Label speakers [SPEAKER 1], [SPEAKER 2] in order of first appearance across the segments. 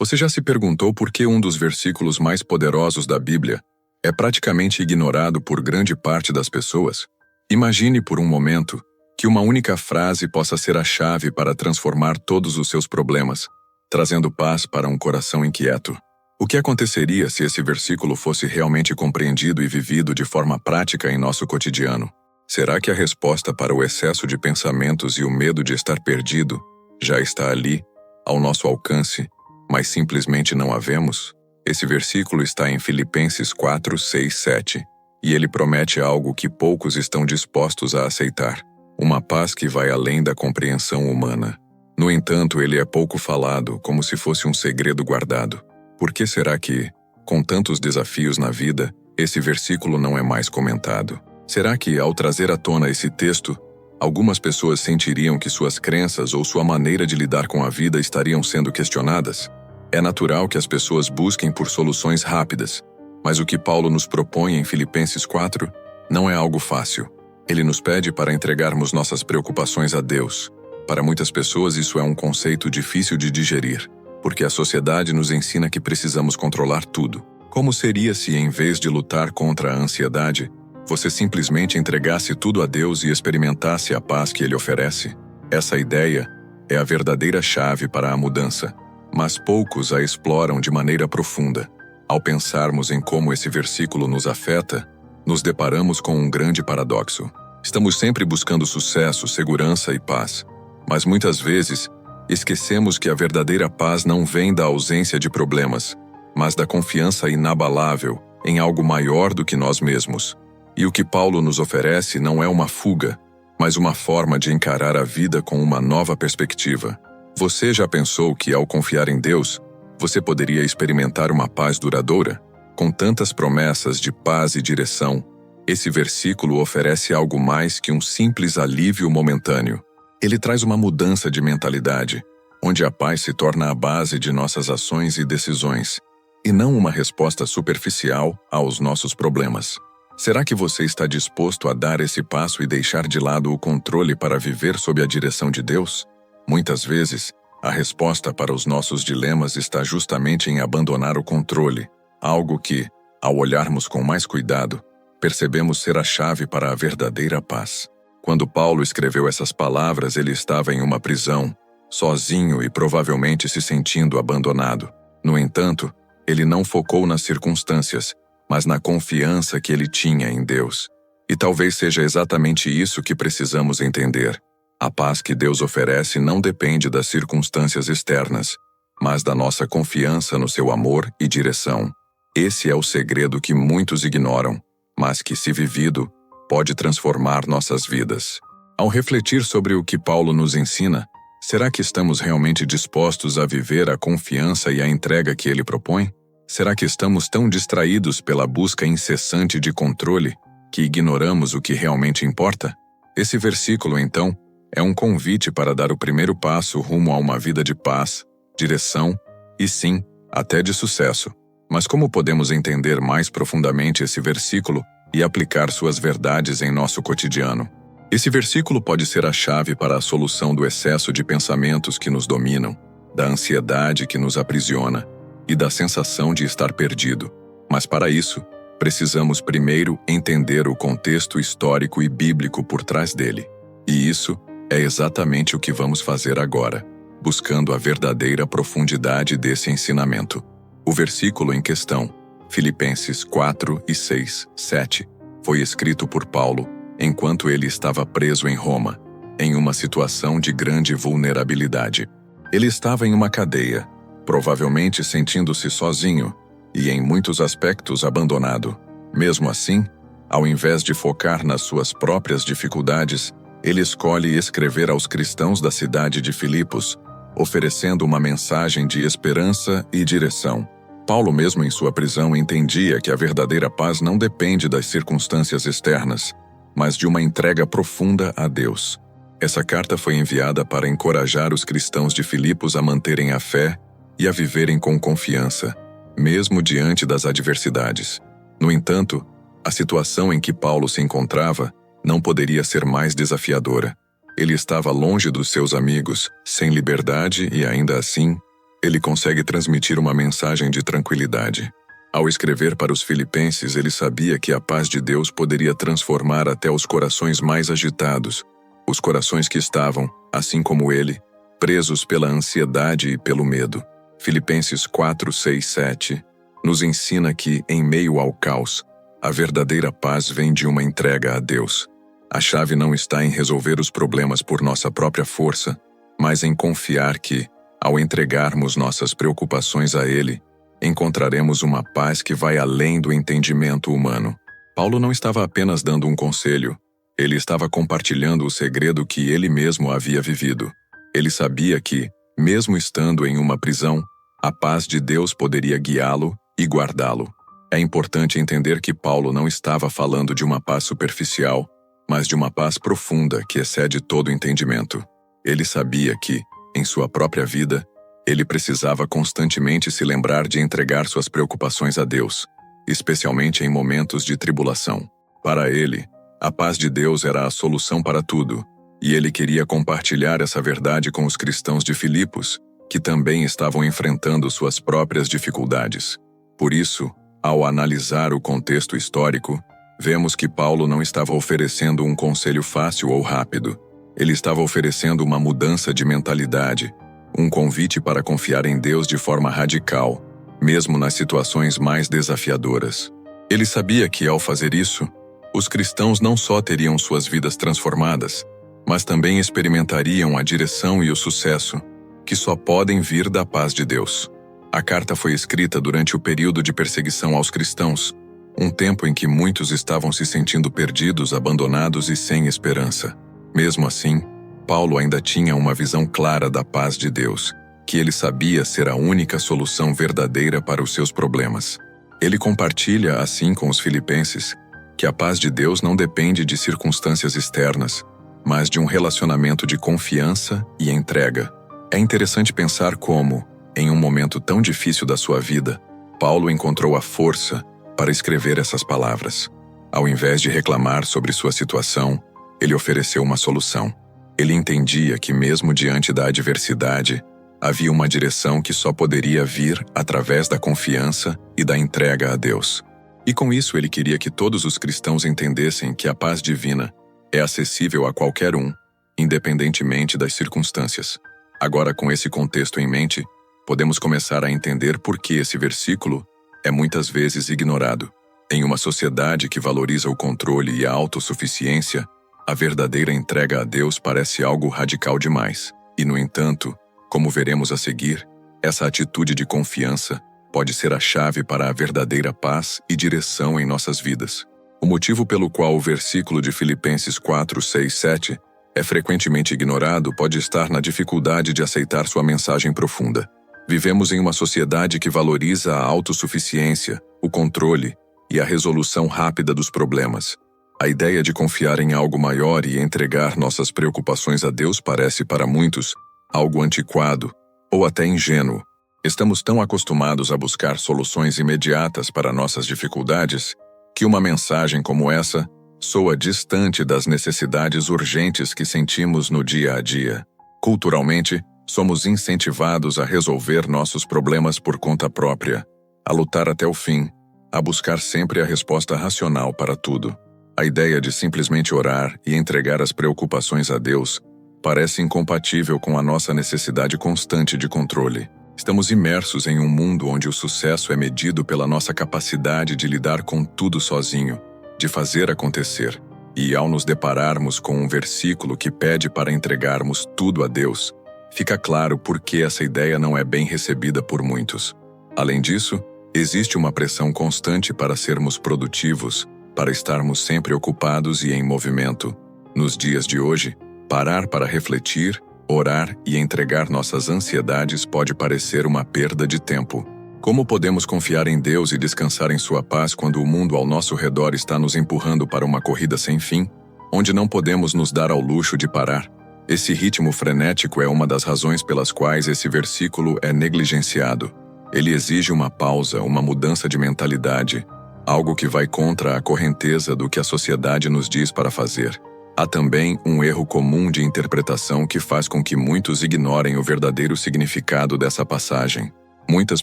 [SPEAKER 1] Você já se perguntou por que um dos versículos mais poderosos da Bíblia é praticamente ignorado por grande parte das pessoas? Imagine por um momento que uma única frase possa ser a chave para transformar todos os seus problemas, trazendo paz para um coração inquieto. O que aconteceria se esse versículo fosse realmente compreendido e vivido de forma prática em nosso cotidiano? Será que a resposta para o excesso de pensamentos e o medo de estar perdido já está ali, ao nosso alcance, mas simplesmente não a vemos? Esse versículo está em Filipenses 4, 6, 7, e ele promete algo que poucos estão dispostos a aceitar: uma paz que vai além da compreensão humana. No entanto, ele é pouco falado, como se fosse um segredo guardado. Por que será que, com tantos desafios na vida, esse versículo não é mais comentado? Será que, ao trazer à tona esse texto, algumas pessoas sentiriam que suas crenças ou sua maneira de lidar com a vida estariam sendo questionadas? É natural que as pessoas busquem por soluções rápidas, mas o que Paulo nos propõe em Filipenses 4 não é algo fácil. Ele nos pede para entregarmos nossas preocupações a Deus. Para muitas pessoas isso é um conceito difícil de digerir, porque a sociedade nos ensina que precisamos controlar tudo. Como seria se, em vez de lutar contra a ansiedade, você simplesmente entregasse tudo a Deus e experimentasse a paz que Ele oferece? Essa ideia é a verdadeira chave para a mudança, mas poucos a exploram de maneira profunda. Ao pensarmos em como esse versículo nos afeta, nos deparamos com um grande paradoxo. Estamos sempre buscando sucesso, segurança e paz, mas muitas vezes esquecemos que a verdadeira paz não vem da ausência de problemas, mas da confiança inabalável em algo maior do que nós mesmos. E o que Paulo nos oferece não é uma fuga, mas uma forma de encarar a vida com uma nova perspectiva. Você já pensou que, ao confiar em Deus, você poderia experimentar uma paz duradoura? Com tantas promessas de paz e direção, esse versículo oferece algo mais que um simples alívio momentâneo. Ele traz uma mudança de mentalidade, onde a paz se torna a base de nossas ações e decisões, e não uma resposta superficial aos nossos problemas. Será que você está disposto a dar esse passo e deixar de lado o controle para viver sob a direção de Deus? Muitas vezes, a resposta para os nossos dilemas está justamente em abandonar o controle, algo que, ao olharmos com mais cuidado, percebemos ser a chave para a verdadeira paz. Quando Paulo escreveu essas palavras, ele estava em uma prisão, sozinho e provavelmente se sentindo abandonado. No entanto, ele não focou nas circunstâncias, mas na confiança que ele tinha em Deus. E talvez seja exatamente isso que precisamos entender. A paz que Deus oferece não depende das circunstâncias externas, mas da nossa confiança no seu amor e direção. Esse é o segredo que muitos ignoram, mas que, se vivido, pode transformar nossas vidas. Ao refletir sobre o que Paulo nos ensina, será que estamos realmente dispostos a viver a confiança e a entrega que ele propõe? Será que estamos tão distraídos pela busca incessante de controle que ignoramos o que realmente importa? Esse versículo, então, é um convite para dar o primeiro passo rumo a uma vida de paz, direção e, sim, até de sucesso. Mas como podemos entender mais profundamente esse versículo e aplicar suas verdades em nosso cotidiano? Esse versículo pode ser a chave para a solução do excesso de pensamentos que nos dominam, da ansiedade que nos aprisiona e da sensação de estar perdido. Mas para isso, precisamos primeiro entender o contexto histórico e bíblico por trás dele. E isso é exatamente o que vamos fazer agora, buscando a verdadeira profundidade desse ensinamento. O versículo em questão, Filipenses 4 e 6, 7, foi escrito por Paulo enquanto ele estava preso em Roma, em uma situação de grande vulnerabilidade. Ele estava em uma cadeia, provavelmente sentindo-se sozinho e, em muitos aspectos, abandonado. Mesmo assim, ao invés de focar nas suas próprias dificuldades, ele escolhe escrever aos cristãos da cidade de Filipos, oferecendo uma mensagem de esperança e direção. Paulo, mesmo em sua prisão, entendia que a verdadeira paz não depende das circunstâncias externas, mas de uma entrega profunda a Deus. Essa carta foi enviada para encorajar os cristãos de Filipos a manterem a fé e a viverem com confiança, mesmo diante das adversidades. No entanto, a situação em que Paulo se encontrava não poderia ser mais desafiadora. Ele estava longe dos seus amigos, sem liberdade e, ainda assim, Ele consegue transmitir uma mensagem de tranquilidade. Ao escrever para os filipenses, ele sabia que a paz de Deus poderia transformar até os corações mais agitados, os corações que estavam, assim como ele, presos pela ansiedade e pelo medo. Filipenses 4, 6, 7 nos ensina que, em meio ao caos, a verdadeira paz vem de uma entrega a Deus. A chave não está em resolver os problemas por nossa própria força, mas em confiar que, ao entregarmos nossas preocupações a Ele, encontraremos uma paz que vai além do entendimento humano. Paulo não estava apenas dando um conselho, ele estava compartilhando o segredo que ele mesmo havia vivido. Ele sabia que, mesmo estando em uma prisão, a paz de Deus poderia guiá-lo e guardá-lo. É importante entender que Paulo não estava falando de uma paz superficial, mas de uma paz profunda que excede todo entendimento. Ele sabia que, em sua própria vida, ele precisava constantemente se lembrar de entregar suas preocupações a Deus, especialmente em momentos de tribulação. Para ele, a paz de Deus era a solução para tudo, e ele queria compartilhar essa verdade com os cristãos de Filipos, que também estavam enfrentando suas próprias dificuldades. Por isso, ao analisar o contexto histórico, vemos que Paulo não estava oferecendo um conselho fácil ou rápido. Ele estava oferecendo uma mudança de mentalidade, um convite para confiar em Deus de forma radical, mesmo nas situações mais desafiadoras. Ele sabia que, ao fazer isso, os cristãos não só teriam suas vidas transformadas, mas também experimentariam a direção e o sucesso, que só podem vir da paz de Deus. A carta foi escrita durante o período de perseguição aos cristãos, um tempo em que muitos estavam se sentindo perdidos, abandonados e sem esperança. Mesmo assim, Paulo ainda tinha uma visão clara da paz de Deus, que ele sabia ser a única solução verdadeira para os seus problemas. Ele compartilha, assim com os filipenses, que a paz de Deus não depende de circunstâncias externas, mas de um relacionamento de confiança e entrega. É interessante pensar como, em um momento tão difícil da sua vida, Paulo encontrou a força para escrever essas palavras. Ao invés de reclamar sobre sua situação, ele ofereceu uma solução. Ele entendia que, mesmo diante da adversidade, havia uma direção que só poderia vir através da confiança e da entrega a Deus. E com isso ele queria que todos os cristãos entendessem que a paz divina é acessível a qualquer um, independentemente das circunstâncias. Agora, com esse contexto em mente, podemos começar a entender por que esse versículo é muitas vezes ignorado. Em uma sociedade que valoriza o controle e a autossuficiência, a verdadeira entrega a Deus parece algo radical demais. E, no entanto, como veremos a seguir, essa atitude de confiança pode ser a chave para a verdadeira paz e direção em nossas vidas. O motivo pelo qual o versículo de Filipenses 4, 6, 7 é frequentemente ignorado pode estar na dificuldade de aceitar sua mensagem profunda. Vivemos em uma sociedade que valoriza a autossuficiência, o controle e a resolução rápida dos problemas. A ideia de confiar em algo maior e entregar nossas preocupações a Deus parece, para muitos, algo antiquado ou até ingênuo. Estamos tão acostumados a buscar soluções imediatas para nossas dificuldades que uma mensagem como essa soa distante das necessidades urgentes que sentimos no dia a dia. Culturalmente, somos incentivados a resolver nossos problemas por conta própria, a lutar até o fim, a buscar sempre a resposta racional para tudo. A ideia de simplesmente orar e entregar as preocupações a Deus parece incompatível com a nossa necessidade constante de controle. Estamos imersos em um mundo onde o sucesso é medido pela nossa capacidade de lidar com tudo sozinho, de fazer acontecer. E ao nos depararmos com um versículo que pede para entregarmos tudo a Deus, fica claro por que essa ideia não é bem recebida por muitos. Além disso, existe uma pressão constante para sermos produtivos, para estarmos sempre ocupados e em movimento. Nos dias de hoje, parar para refletir, orar e entregar nossas ansiedades pode parecer uma perda de tempo. Como podemos confiar em Deus e descansar em sua paz quando o mundo ao nosso redor está nos empurrando para uma corrida sem fim, onde não podemos nos dar ao luxo de parar? Esse ritmo frenético é uma das razões pelas quais esse versículo é negligenciado. Ele exige uma pausa, uma mudança de mentalidade, algo que vai contra a correnteza do que a sociedade nos diz para fazer. Há também um erro comum de interpretação que faz com que muitos ignorem o verdadeiro significado dessa passagem. Muitas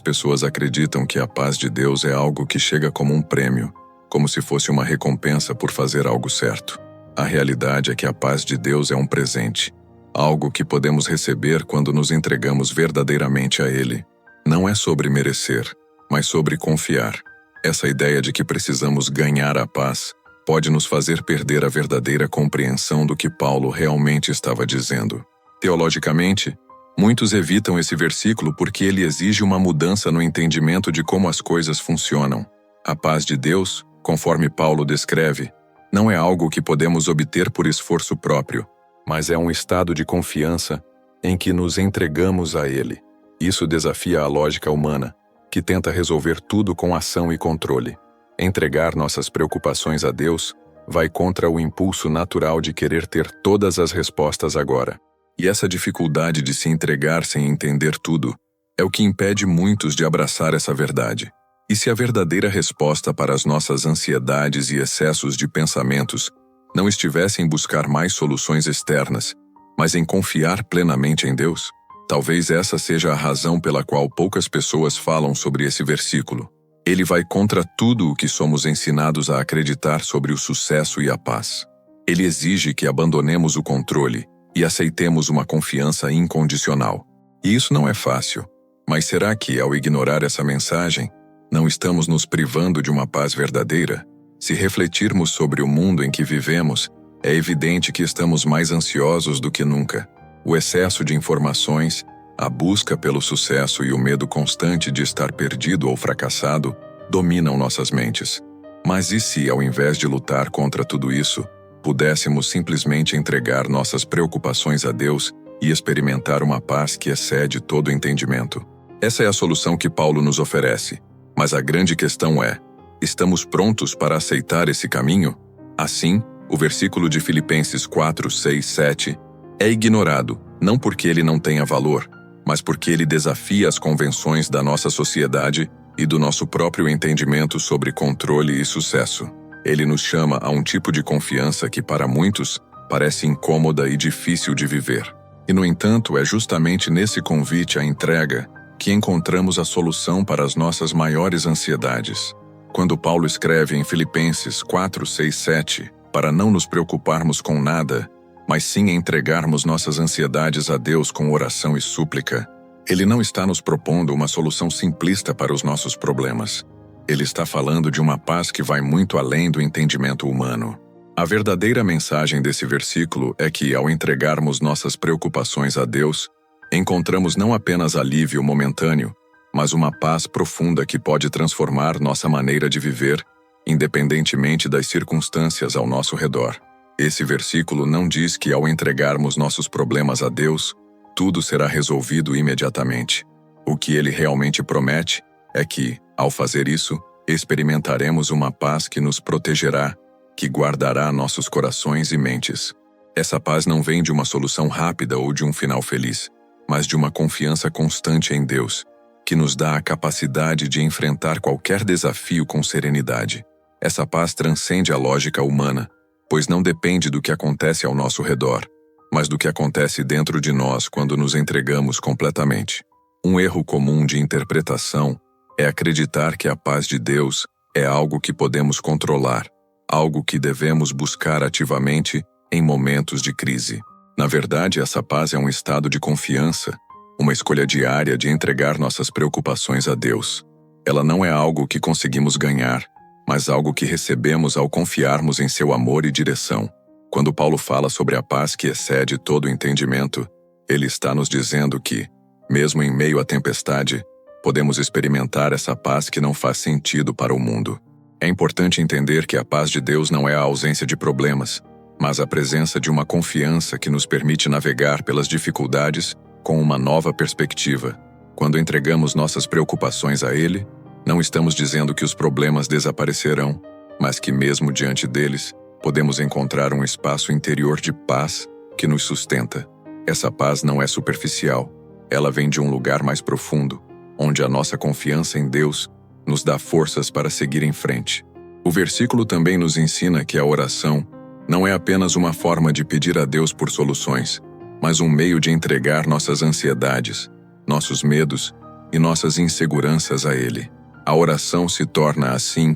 [SPEAKER 1] pessoas acreditam que a paz de Deus é algo que chega como um prêmio, como se fosse uma recompensa por fazer algo certo. A realidade é que a paz de Deus é um presente, algo que podemos receber quando nos entregamos verdadeiramente a Ele. Não é sobre merecer, mas sobre confiar. Essa ideia de que precisamos ganhar a paz pode nos fazer perder a verdadeira compreensão do que Paulo realmente estava dizendo. Teologicamente, muitos evitam esse versículo porque ele exige uma mudança no entendimento de como as coisas funcionam. A paz de Deus, conforme Paulo descreve, não é algo que podemos obter por esforço próprio, mas é um estado de confiança em que nos entregamos a Ele. Isso desafia a lógica humana, que tenta resolver tudo com ação e controle. Entregar nossas preocupações a Deus vai contra o impulso natural de querer ter todas as respostas agora. E essa dificuldade de se entregar sem entender tudo é o que impede muitos de abraçar essa verdade. E se a verdadeira resposta para as nossas ansiedades e excessos de pensamentos não estivesse em buscar mais soluções externas, mas em confiar plenamente em Deus? Talvez essa seja a razão pela qual poucas pessoas falam sobre esse versículo. Ele vai contra tudo o que somos ensinados a acreditar sobre o sucesso e a paz. Ele exige que abandonemos o controle e aceitemos uma confiança incondicional. E isso não é fácil, mas será que, ao ignorar essa mensagem, não estamos nos privando de uma paz verdadeira? Se refletirmos sobre o mundo em que vivemos, é evidente que estamos mais ansiosos do que nunca. O excesso de informações, a busca pelo sucesso e o medo constante de estar perdido ou fracassado dominam nossas mentes. Mas e se, ao invés de lutar contra tudo isso, pudéssemos simplesmente entregar nossas preocupações a Deus e experimentar uma paz que excede todo entendimento? Essa é a solução que Paulo nos oferece. Mas a grande questão é: estamos prontos para aceitar esse caminho? Assim, o versículo de Filipenses 4, 6, 7 é ignorado, não porque ele não tenha valor, mas porque ele desafia as convenções da nossa sociedade e do nosso próprio entendimento sobre controle e sucesso. Ele nos chama a um tipo de confiança que, para muitos, parece incômoda e difícil de viver. E, no entanto, é justamente nesse convite à entrega que encontramos a solução para as nossas maiores ansiedades. Quando Paulo escreve em Filipenses 4, 6, 7, para não nos preocuparmos com nada, mas sim entregarmos nossas ansiedades a Deus com oração e súplica, ele não está nos propondo uma solução simplista para os nossos problemas. Ele está falando de uma paz que vai muito além do entendimento humano. A verdadeira mensagem desse versículo é que, ao entregarmos nossas preocupações a Deus, encontramos não apenas alívio momentâneo, mas uma paz profunda que pode transformar nossa maneira de viver, independentemente das circunstâncias ao nosso redor. Esse versículo não diz que, ao entregarmos nossos problemas a Deus, tudo será resolvido imediatamente. O que ele realmente promete é que, ao fazer isso, experimentaremos uma paz que nos protegerá, que guardará nossos corações e mentes. Essa paz não vem de uma solução rápida ou de um final feliz, mas de uma confiança constante em Deus, que nos dá a capacidade de enfrentar qualquer desafio com serenidade. Essa paz transcende a lógica humana, pois não depende do que acontece ao nosso redor, mas do que acontece dentro de nós quando nos entregamos completamente. Um erro comum de interpretação é acreditar que a paz de Deus é algo que podemos controlar, algo que devemos buscar ativamente em momentos de crise. Na verdade, essa paz é um estado de confiança, uma escolha diária de entregar nossas preocupações a Deus. Ela não é algo que conseguimos ganhar, mas algo que recebemos ao confiarmos em seu amor e direção. Quando Paulo fala sobre a paz que excede todo o entendimento, ele está nos dizendo que, mesmo em meio à tempestade, podemos experimentar essa paz que não faz sentido para o mundo. É importante entender que a paz de Deus não é a ausência de problemas, mas a presença de uma confiança que nos permite navegar pelas dificuldades com uma nova perspectiva. Quando entregamos nossas preocupações a Ele, não estamos dizendo que os problemas desaparecerão, mas que mesmo diante deles, podemos encontrar um espaço interior de paz que nos sustenta. Essa paz não é superficial, ela vem de um lugar mais profundo, onde a nossa confiança em Deus nos dá forças para seguir em frente. O versículo também nos ensina que a oração não é apenas uma forma de pedir a Deus por soluções, mas um meio de entregar nossas ansiedades, nossos medos e nossas inseguranças a Ele. A oração se torna, assim,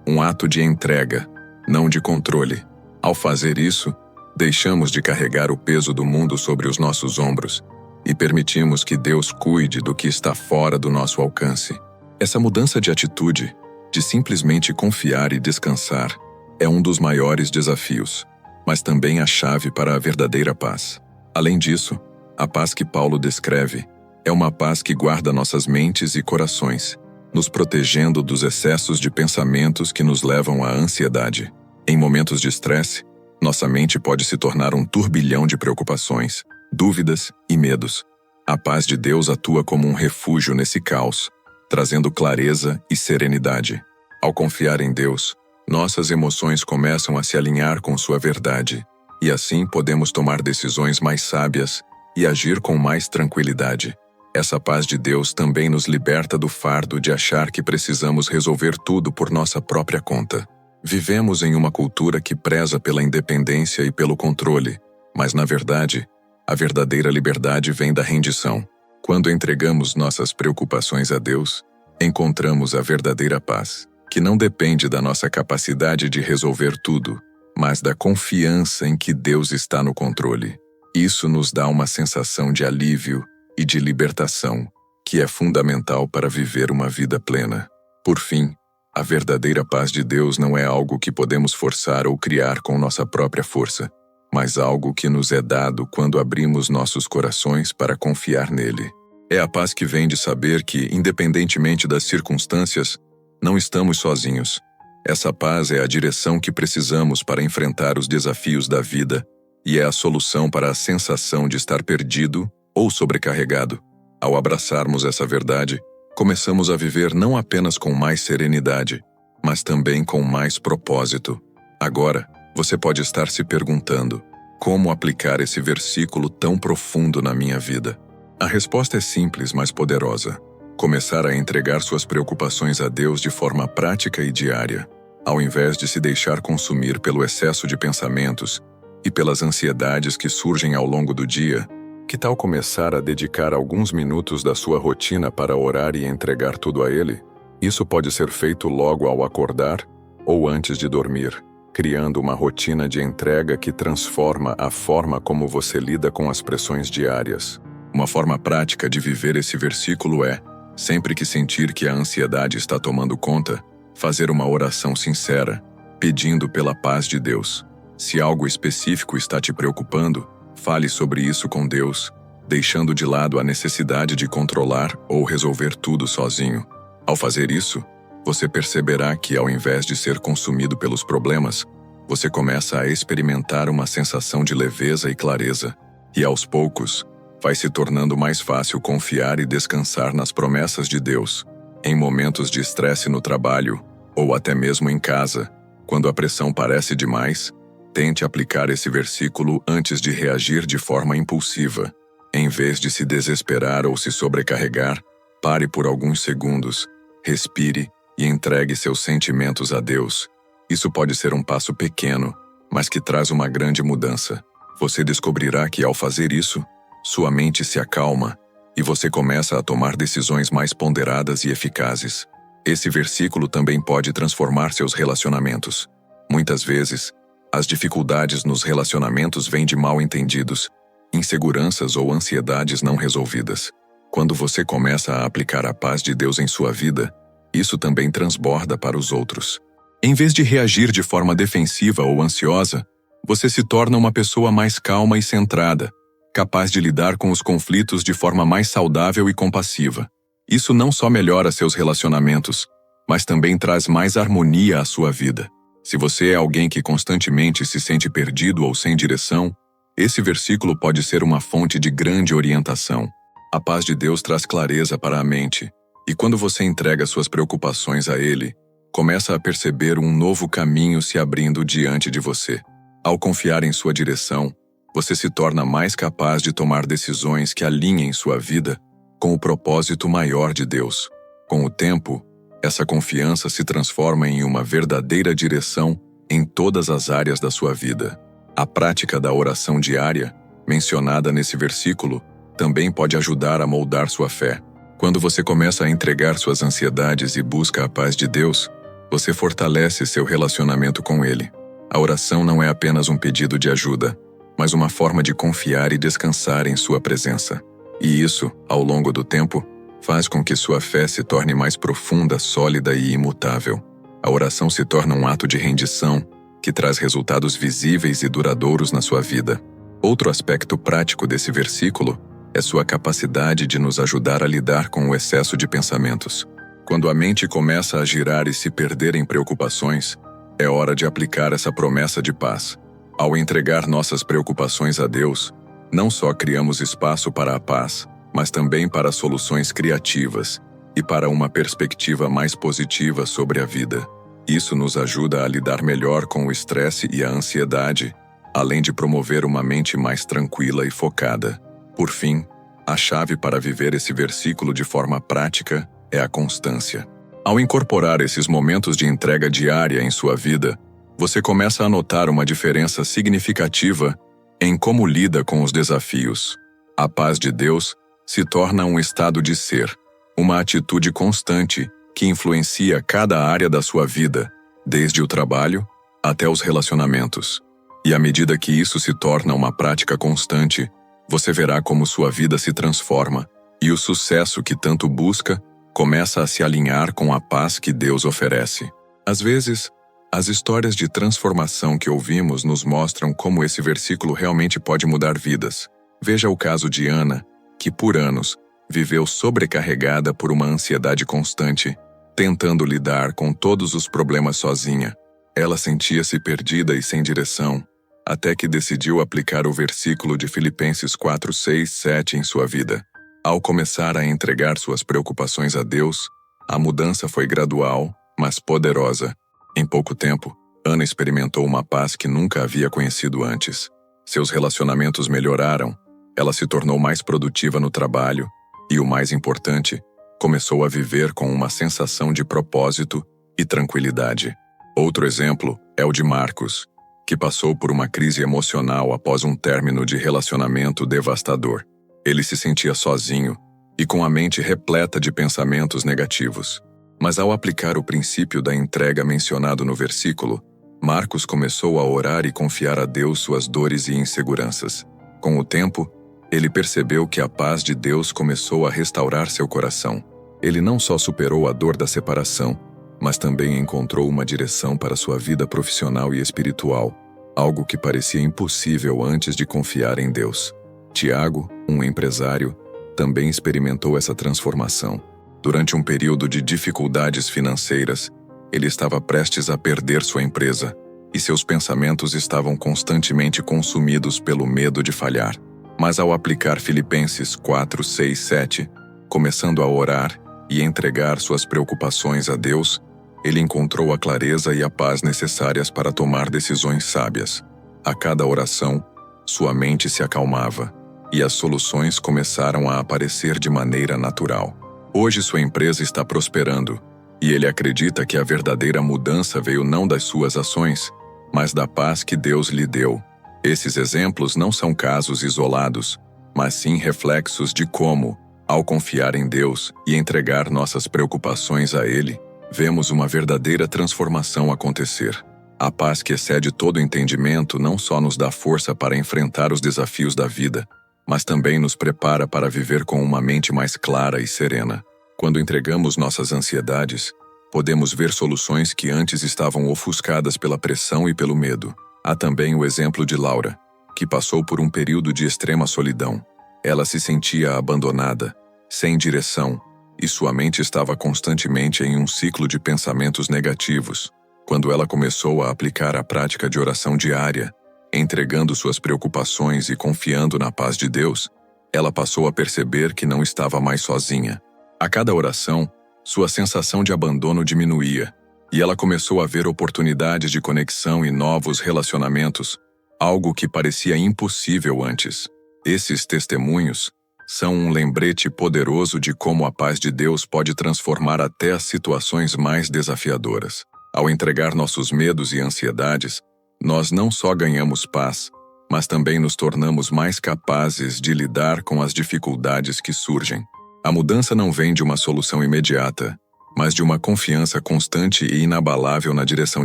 [SPEAKER 1] um ato de entrega, não de controle. Ao fazer isso, deixamos de carregar o peso do mundo sobre os nossos ombros e permitimos que Deus cuide do que está fora do nosso alcance. Essa mudança de atitude, de simplesmente confiar e descansar, é um dos maiores desafios, mas também a chave para a verdadeira paz. Além disso, a paz que Paulo descreve é uma paz que guarda nossas mentes e corações, nos protegendo dos excessos de pensamentos que nos levam à ansiedade. Em momentos de estresse, nossa mente pode se tornar um turbilhão de preocupações, dúvidas e medos. A paz de Deus atua como um refúgio nesse caos, trazendo clareza e serenidade. Ao confiar em Deus, nossas emoções começam a se alinhar com sua verdade, e assim podemos tomar decisões mais sábias e agir com mais tranquilidade. Essa paz de Deus também nos liberta do fardo de achar que precisamos resolver tudo por nossa própria conta. Vivemos em uma cultura que preza pela independência e pelo controle, mas na verdade, a verdadeira liberdade vem da rendição. Quando entregamos nossas preocupações a Deus, encontramos a verdadeira paz, que não depende da nossa capacidade de resolver tudo, mas da confiança em que Deus está no controle. Isso nos dá uma sensação de alívio e de libertação, que é fundamental para viver uma vida plena. Por fim, a verdadeira paz de Deus não é algo que podemos forçar ou criar com nossa própria força, mas algo que nos é dado quando abrimos nossos corações para confiar nele. É a paz que vem de saber que, independentemente das circunstâncias, não estamos sozinhos. Essa paz é a direção que precisamos para enfrentar os desafios da vida e é a solução para a sensação de estar perdido ou sobrecarregado. Ao abraçarmos essa verdade, começamos a viver não apenas com mais serenidade, mas também com mais propósito. Agora, você pode estar se perguntando: como aplicar esse versículo tão profundo na minha vida? A resposta é simples, mas poderosa. Começar a entregar suas preocupações a Deus de forma prática e diária, ao invés de se deixar consumir pelo excesso de pensamentos e pelas ansiedades que surgem ao longo do dia. Que tal começar a dedicar alguns minutos da sua rotina para orar e entregar tudo a Ele? Isso pode ser feito logo ao acordar ou antes de dormir, criando uma rotina de entrega que transforma a forma como você lida com as pressões diárias. Uma forma prática de viver esse versículo é, sempre que sentir que a ansiedade está tomando conta, fazer uma oração sincera, pedindo pela paz de Deus. Se algo específico está te preocupando, fale sobre isso com Deus, deixando de lado a necessidade de controlar ou resolver tudo sozinho. Ao fazer isso, você perceberá que, ao invés de ser consumido pelos problemas, você começa a experimentar uma sensação de leveza e clareza, e aos poucos, vai se tornando mais fácil confiar e descansar nas promessas de Deus. Em momentos de estresse no trabalho, ou até mesmo em casa, quando a pressão parece demais, tente aplicar esse versículo antes de reagir de forma impulsiva. Em vez de se desesperar ou se sobrecarregar, pare por alguns segundos, respire e entregue seus sentimentos a Deus. Isso pode ser um passo pequeno, mas que traz uma grande mudança. Você descobrirá que, ao fazer isso, sua mente se acalma e você começa a tomar decisões mais ponderadas e eficazes. Esse versículo também pode transformar seus relacionamentos. Muitas vezes, as dificuldades nos relacionamentos vêm de mal-entendidos, inseguranças ou ansiedades não resolvidas. Quando você começa a aplicar a paz de Deus em sua vida, isso também transborda para os outros. Em vez de reagir de forma defensiva ou ansiosa, você se torna uma pessoa mais calma e centrada, capaz de lidar com os conflitos de forma mais saudável e compassiva. Isso não só melhora seus relacionamentos, mas também traz mais harmonia à sua vida. Se você é alguém que constantemente se sente perdido ou sem direção, esse versículo pode ser uma fonte de grande orientação. A paz de Deus traz clareza para a mente, e quando você entrega suas preocupações a Ele, começa a perceber um novo caminho se abrindo diante de você. Ao confiar em sua direção, você se torna mais capaz de tomar decisões que alinhem sua vida com o propósito maior de Deus. Com o tempo, essa confiança se transforma em uma verdadeira direção em todas as áreas da sua vida. A prática da oração diária, mencionada nesse versículo, também pode ajudar a moldar sua fé. Quando você começa a entregar suas ansiedades e busca a paz de Deus, você fortalece seu relacionamento com Ele. A oração não é apenas um pedido de ajuda, mas uma forma de confiar e descansar em sua presença. E isso, ao longo do tempo, faz com que sua fé se torne mais profunda, sólida e imutável. A oração se torna um ato de rendição que traz resultados visíveis e duradouros na sua vida. Outro aspecto prático desse versículo é sua capacidade de nos ajudar a lidar com o excesso de pensamentos. Quando a mente começa a girar e se perder em preocupações, é hora de aplicar essa promessa de paz. Ao entregar nossas preocupações a Deus, não só criamos espaço para a paz, mas também para soluções criativas e para uma perspectiva mais positiva sobre a vida. Isso nos ajuda a lidar melhor com o estresse e a ansiedade, além de promover uma mente mais tranquila e focada. Por fim, a chave para viver esse versículo de forma prática é a constância. Ao incorporar esses momentos de entrega diária em sua vida, você começa a notar uma diferença significativa em como lida com os desafios. A paz de Deus se torna um estado de ser, uma atitude constante que influencia cada área da sua vida, desde o trabalho até os relacionamentos. E à medida que isso se torna uma prática constante, você verá como sua vida se transforma e o sucesso que tanto busca começa a se alinhar com a paz que Deus oferece. Às vezes, as histórias de transformação que ouvimos nos mostram como esse versículo realmente pode mudar vidas. Veja o caso de Ana, que por anos viveu sobrecarregada por uma ansiedade constante, tentando lidar com todos os problemas sozinha. Ela sentia-se perdida e sem direção, até que decidiu aplicar o versículo de Filipenses 4, 6, 7 em sua vida. Ao começar a entregar suas preocupações a Deus, a mudança foi gradual, mas poderosa. Em pouco tempo, Ana experimentou uma paz que nunca havia conhecido antes. Seus relacionamentos melhoraram, ela se tornou mais produtiva no trabalho e, o mais importante, começou a viver com uma sensação de propósito e tranquilidade. Outro exemplo é o de Marcos, que passou por uma crise emocional após um término de relacionamento devastador. Ele se sentia sozinho e com a mente repleta de pensamentos negativos. Mas ao aplicar o princípio da entrega mencionado no versículo, Marcos começou a orar e confiar a Deus suas dores e inseguranças. Com o tempo, ele percebeu que a paz de Deus começou a restaurar seu coração. Ele não só superou a dor da separação, mas também encontrou uma direção para sua vida profissional e espiritual, algo que parecia impossível antes de confiar em Deus. Tiago, um empresário, também experimentou essa transformação. Durante um período de dificuldades financeiras, ele estava prestes a perder sua empresa, e seus pensamentos estavam constantemente consumidos pelo medo de falhar. Mas ao aplicar Filipenses 4, 6, 7, começando a orar e entregar suas preocupações a Deus, ele encontrou a clareza e a paz necessárias para tomar decisões sábias. A cada oração, sua mente se acalmava, e as soluções começaram a aparecer de maneira natural. Hoje sua empresa está prosperando, e ele acredita que a verdadeira mudança veio não das suas ações, mas da paz que Deus lhe deu. Esses exemplos não são casos isolados, mas sim reflexos de como, ao confiar em Deus e entregar nossas preocupações a Ele, vemos uma verdadeira transformação acontecer. A paz que excede todo entendimento não só nos dá força para enfrentar os desafios da vida, mas também nos prepara para viver com uma mente mais clara e serena. Quando entregamos nossas ansiedades, podemos ver soluções que antes estavam ofuscadas pela pressão e pelo medo. Há também o exemplo de Laura, que passou por um período de extrema solidão. Ela se sentia abandonada, sem direção, e sua mente estava constantemente em um ciclo de pensamentos negativos. Quando ela começou a aplicar a prática de oração diária, entregando suas preocupações e confiando na paz de Deus, ela passou a perceber que não estava mais sozinha. A cada oração, sua sensação de abandono diminuía, e ela começou a ver oportunidades de conexão e novos relacionamentos, algo que parecia impossível antes. Esses testemunhos são um lembrete poderoso de como a paz de Deus pode transformar até as situações mais desafiadoras. Ao entregar nossos medos e ansiedades, nós não só ganhamos paz, mas também nos tornamos mais capazes de lidar com as dificuldades que surgem. A mudança não vem de uma solução imediata, mas de uma confiança constante e inabalável na direção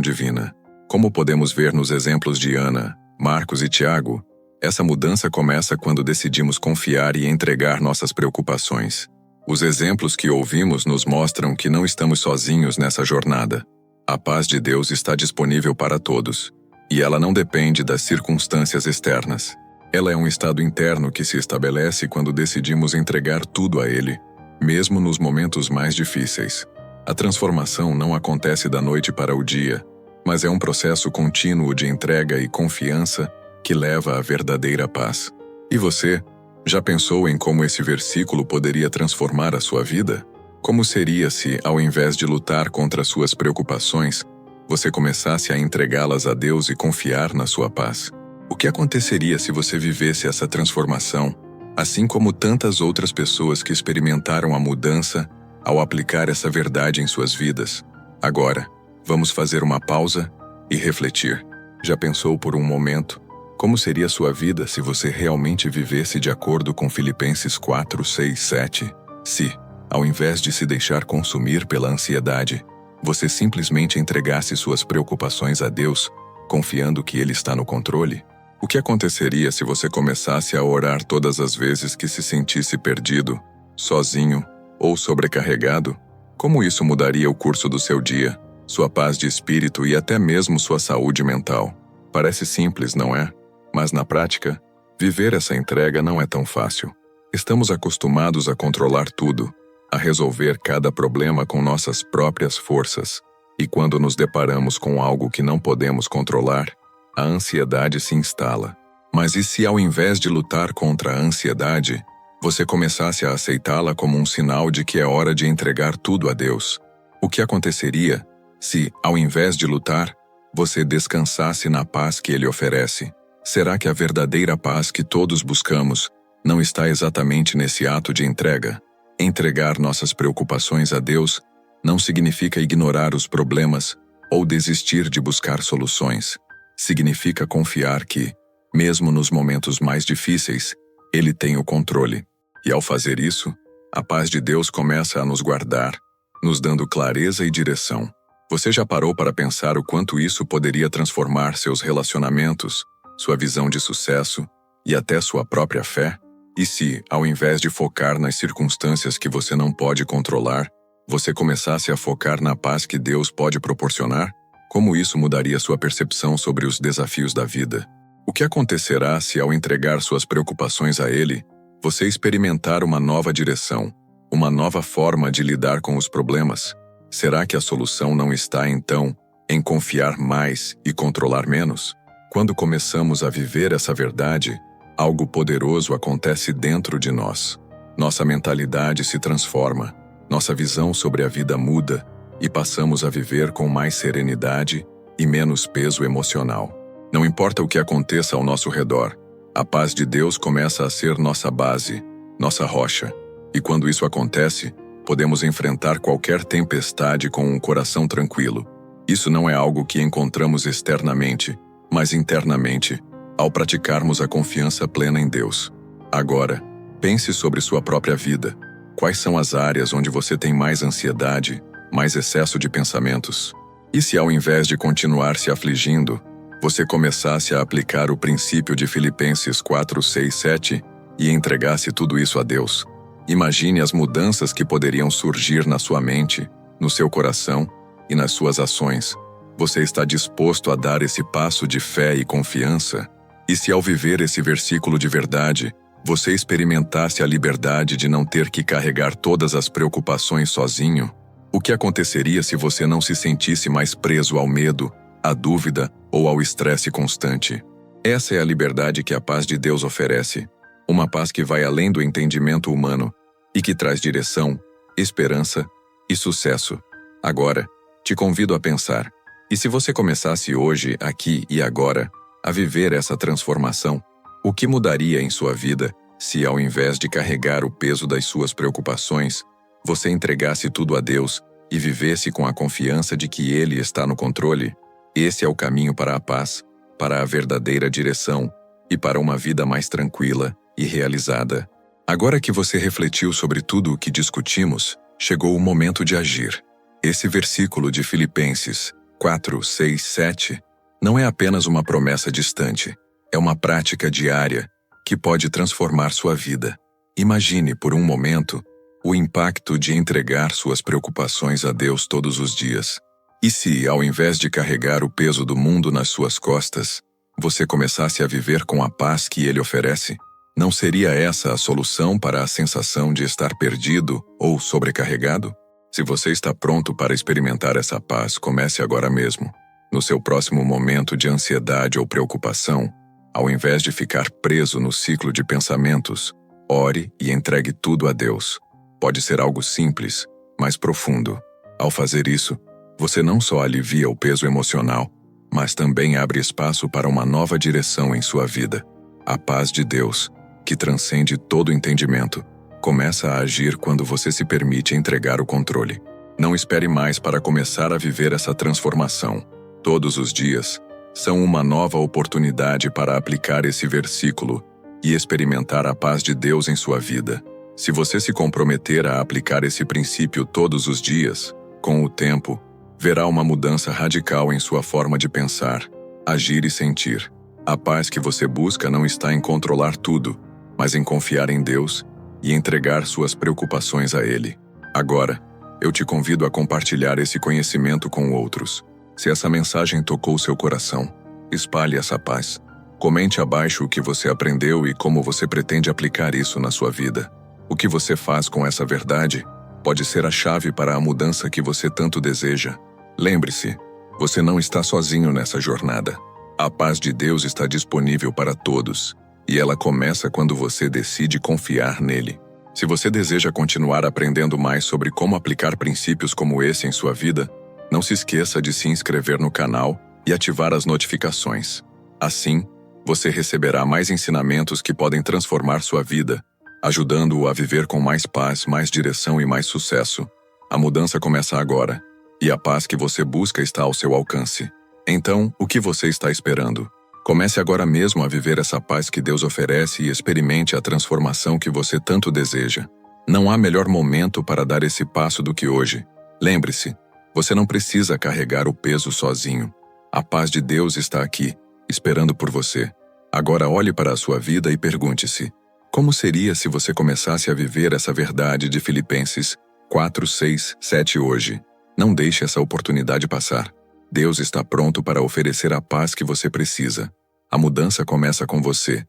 [SPEAKER 1] divina. Como podemos ver nos exemplos de Ana, Marcos e Tiago, essa mudança começa quando decidimos confiar e entregar nossas preocupações. Os exemplos que ouvimos nos mostram que não estamos sozinhos nessa jornada. A paz de Deus está disponível para todos, e ela não depende das circunstâncias externas. Ela é um estado interno que se estabelece quando decidimos entregar tudo a Ele, mesmo nos momentos mais difíceis. A transformação não acontece da noite para o dia, mas é um processo contínuo de entrega e confiança que leva à verdadeira paz. E você, já pensou em como esse versículo poderia transformar a sua vida? Como seria se, ao invés de lutar contra suas preocupações, você começasse a entregá-las a Deus e confiar na sua paz? O que aconteceria se você vivesse essa transformação, assim como tantas outras pessoas que experimentaram a mudança ao aplicar essa verdade em suas vidas? Agora, vamos fazer uma pausa e refletir. Já pensou por um momento como seria sua vida se você realmente vivesse de acordo com Filipenses 4, 6, 7? Se, ao invés de se deixar consumir pela ansiedade, você simplesmente entregasse suas preocupações a Deus, confiando que Ele está no controle? O que aconteceria se você começasse a orar todas as vezes que se sentisse perdido, sozinho ou sobrecarregado? Como isso mudaria o curso do seu dia, sua paz de espírito e até mesmo sua saúde mental? Parece simples, não é? Mas na prática, viver essa entrega não é tão fácil. Estamos acostumados a controlar tudo, a resolver cada problema com nossas próprias forças. E quando nos deparamos com algo que não podemos controlar, a ansiedade se instala. Mas e se ao invés de lutar contra a ansiedade, você começasse a aceitá-la como um sinal de que é hora de entregar tudo a Deus? O que aconteceria se, ao invés de lutar, você descansasse na paz que Ele oferece? Será que a verdadeira paz que todos buscamos não está exatamente nesse ato de entrega? Entregar nossas preocupações a Deus não significa ignorar os problemas ou desistir de buscar soluções. Significa confiar que, mesmo nos momentos mais difíceis, Ele tem o controle. E ao fazer isso, a paz de Deus começa a nos guardar, nos dando clareza e direção. Você já parou para pensar o quanto isso poderia transformar seus relacionamentos, sua visão de sucesso e até sua própria fé? E se, ao invés de focar nas circunstâncias que você não pode controlar, você começasse a focar na paz que Deus pode proporcionar? Como isso mudaria sua percepção sobre os desafios da vida? O que acontecerá se, ao entregar suas preocupações a Ele, você experimentar uma nova direção, uma nova forma de lidar com os problemas? Será que a solução não está, então, em confiar mais e controlar menos? Quando começamos a viver essa verdade, algo poderoso acontece dentro de nós. Nossa mentalidade se transforma, nossa visão sobre a vida muda e passamos a viver com mais serenidade e menos peso emocional. Não importa o que aconteça ao nosso redor, a paz de Deus começa a ser nossa base, nossa rocha. E quando isso acontece, podemos enfrentar qualquer tempestade com um coração tranquilo. Isso não é algo que encontramos externamente, mas internamente, ao praticarmos a confiança plena em Deus. Agora, pense sobre sua própria vida. Quais são as áreas onde você tem mais ansiedade, mais excesso de pensamentos? E se ao invés de continuar se afligindo, você começasse a aplicar o princípio de Filipenses 4, 6, 7 e entregasse tudo isso a Deus? Imagine as mudanças que poderiam surgir na sua mente, no seu coração e nas suas ações. Você está disposto a dar esse passo de fé e confiança? E se ao viver esse versículo de verdade, você experimentasse a liberdade de não ter que carregar todas as preocupações sozinho? O que aconteceria se você não se sentisse mais preso ao medo, à dúvida ou ao estresse constante? Essa é a liberdade que a paz de Deus oferece. Uma paz que vai além do entendimento humano e que traz direção, esperança e sucesso. Agora, te convido a pensar: e se você começasse hoje, aqui e agora, a viver essa transformação? O que mudaria em sua vida se, ao invés de carregar o peso das suas preocupações, você entregasse tudo a Deus e vivesse com a confiança de que Ele está no controle, esse é o caminho para a paz, para a verdadeira direção e para uma vida mais tranquila e realizada. Agora que você refletiu sobre tudo o que discutimos, chegou o momento de agir. Esse versículo de Filipenses 4, 6, 7 não é apenas uma promessa distante, é uma prática diária que pode transformar sua vida. Imagine por um momento o impacto de entregar suas preocupações a Deus todos os dias. E se, ao invés de carregar o peso do mundo nas suas costas, você começasse a viver com a paz que Ele oferece? Não seria essa a solução para a sensação de estar perdido ou sobrecarregado? Se você está pronto para experimentar essa paz, comece agora mesmo. No seu próximo momento de ansiedade ou preocupação, ao invés de ficar preso no ciclo de pensamentos, ore e entregue tudo a Deus. Pode ser algo simples, mas profundo. Ao fazer isso, você não só alivia o peso emocional, mas também abre espaço para uma nova direção em sua vida. A paz de Deus, que transcende todo entendimento, começa a agir quando você se permite entregar o controle. Não espere mais para começar a viver essa transformação. Todos os dias são uma nova oportunidade para aplicar esse versículo e experimentar a paz de Deus em sua vida. Se você se comprometer a aplicar esse princípio todos os dias, com o tempo, verá uma mudança radical em sua forma de pensar, agir e sentir. A paz que você busca não está em controlar tudo, mas em confiar em Deus e entregar suas preocupações a Ele. Agora, eu te convido a compartilhar esse conhecimento com outros. Se essa mensagem tocou seu coração, espalhe essa paz. Comente abaixo o que você aprendeu e como você pretende aplicar isso na sua vida. O que você faz com essa verdade pode ser a chave para a mudança que você tanto deseja. Lembre-se, você não está sozinho nessa jornada. A paz de Deus está disponível para todos, e ela começa quando você decide confiar nele. Se você deseja continuar aprendendo mais sobre como aplicar princípios como esse em sua vida, não se esqueça de se inscrever no canal e ativar as notificações. Assim, você receberá mais ensinamentos que podem transformar sua vida, ajudando-o a viver com mais paz, mais direção e mais sucesso. A mudança começa agora, e a paz que você busca está ao seu alcance. Então, o que você está esperando? Comece agora mesmo a viver essa paz que Deus oferece e experimente a transformação que você tanto deseja. Não há melhor momento para dar esse passo do que hoje. Lembre-se, você não precisa carregar o peso sozinho. A paz de Deus está aqui, esperando por você. Agora olhe para a sua vida e pergunte-se: como seria se você começasse a viver essa verdade de Filipenses 4, 6, 7 hoje? Não deixe essa oportunidade passar. Deus está pronto para oferecer a paz que você precisa. A mudança começa com você,